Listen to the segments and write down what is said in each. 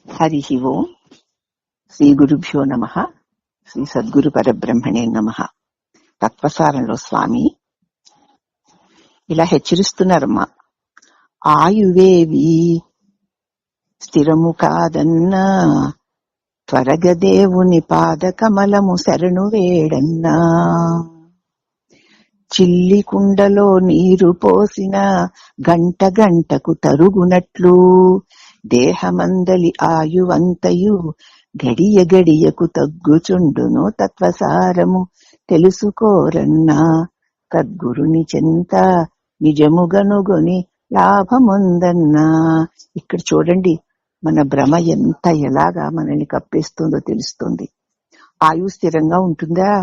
హరి ఓం. శ్రీ గురుభ్యో నమః. శ్రీ సద్గురు పరబ్రహ్మణే నమః. తత్వసారంలో స్వామి ఇలా హెచ్చరిస్తున్నారమ్మా. ఆయువేవి స్థిరము కాదన్నా, త్వరగా దేవుని పాద కమలము శరణు వేడన్నా. చిల్లి కుండలో నీరు పోసిన గంట గంటకు తరుగునట్లు, దేహమందలి ఆయువంతయు గడియ గడియకు తగ్గుచుండును. తత్వసారము తెలుసుకోరన్నా, తద్గురుని చెంత నిజముగనుగొని లాభముందన్నా. ఇక్కడ చూడండి, మన భ్రమ ఎంత ఎలాగా మనల్ని కప్పేస్తుందో తెలుస్తుంది. ఆయువు స్థిరంగా ఉంటుందా?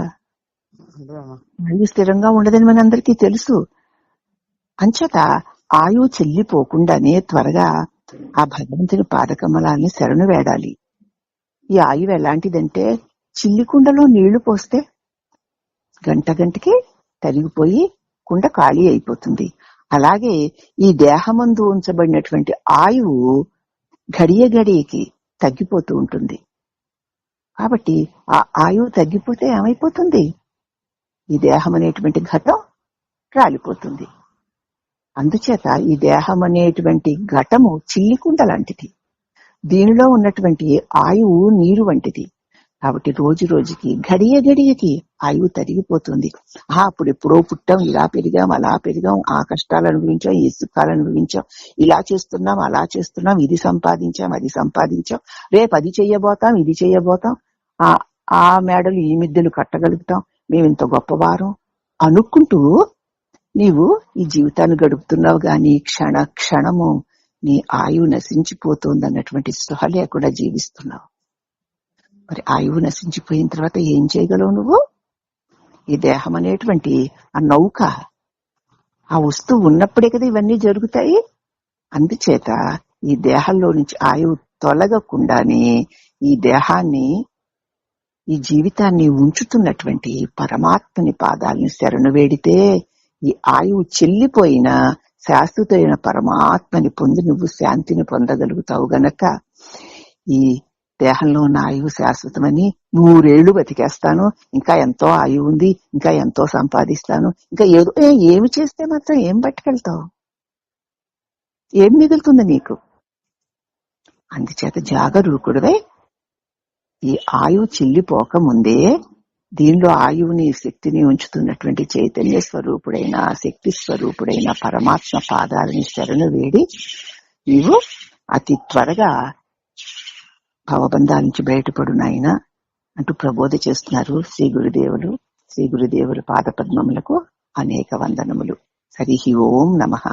ఆయువు స్థిరంగా ఉండదని మనందరికీ తెలుసు. అంచేత ఆయువు చెల్లిపోకుండానే త్వరగా ఆ భగవంతుని పాదకమలాల్ని శరణు వేడాలి. ఈ ఆయువు ఎలాంటిదంటే, చిల్లి కుండలో నీళ్లు పోస్తే గంట గంటకి తరిగిపోయి కుండ ఖాళీ అయిపోతుంది. అలాగే ఈ దేహమందు ఉంచబడినటువంటి ఆయువు గడియ గడియకి తగ్గిపోతూ ఉంటుంది. కాబట్టి ఆ ఆయువు తగ్గిపోతే ఏమైపోతుంది? ఈ దేహం అనేటువంటి ఘటం రాలిపోతుంది. అందుచేత ఈ దేహం అనేటువంటి ఘటము చిల్లికుండ లాంటిది. దీనిలో ఉన్నటువంటి ఆయువు నీరు వంటిది. కాబట్టి రోజు రోజుకి గడియ గడియకి ఆయువు తరిగిపోతుంది. అప్పుడు ఎప్పుడో పుట్టాం, ఇలా పెరిగాం, అలా పెరిగాం, ఆ కష్టాలు అనుభవించాం, ఈ సుఖాలు అనుభవించాం, ఇలా చేస్తున్నాం, అలా చేస్తున్నాం, ఇది సంపాదించాం, అది సంపాదించాం, రేపు అది చెయ్యబోతాం, ఇది చెయ్యబోతాం, ఆ మేడలు ఈ మిద్దెలు కట్టగలుగుతాం, మేమింత గొప్పవారం అనుకుంటూ నీవు ఈ జీవితాన్ని గడుపుతున్నావు. గాని క్షణ క్షణము నీ ఆయువు నశించిపోతుంది అన్నటువంటి స్పృహ లేకుండా జీవిస్తున్నావు. మరి ఆయువు నశించిపోయిన తర్వాత ఏం చేయగలవు నువ్వు? ఈ దేహం అనేటువంటి ఆ నౌక, ఆ వస్తువు ఉన్నప్పుడే కదా ఇవన్నీ జరుగుతాయి. అందుచేత ఈ దేహంలో నుంచి ఆయువు తొలగకుండానే ఈ దేహాన్ని, ఈ జీవితాన్ని ఉంచుతున్నటువంటి పరమాత్మని పాదాలని శరణు వేడితే ఈ ఆయువు చెల్లిపోయిన శాశ్వతమైన పరమాత్మని పొంది నువ్వు శాంతిని పొందగలుగుతావు. గనక ఈ దేహంలో ఉన్న ఆయువు శాశ్వతమని, 100 ఏళ్లు బతికేస్తాను, ఇంకా ఎంతో ఆయువు ఉంది, ఇంకా ఎంతో సంపాదిస్తాను, ఇంకా ఏమి చేస్తే మాత్రం ఏం పట్టుకెళ్తావు? ఏం మిగులుతుంది నీకు? అందుచేత జాగరూకుడివై ఈ ఆయువు చెల్లిపోక ముందే దీనిలో ఆయువుని, శక్తిని ఉంచుతున్నటువంటి చైతన్య స్వరూపుడైన, శక్తి స్వరూపుడైన పరమాత్మ పాదాలని శరణు వేడి నీవు అతి త్వరగా భవబంధాల నుంచి బయటపడు నాయనా అంటూ ప్రబోధ చేస్తున్నారు శ్రీ గురుదేవులు. శ్రీ గురుదేవుల పాద పద్మములకు అనేక వందనములు. హరి ఓం నమః.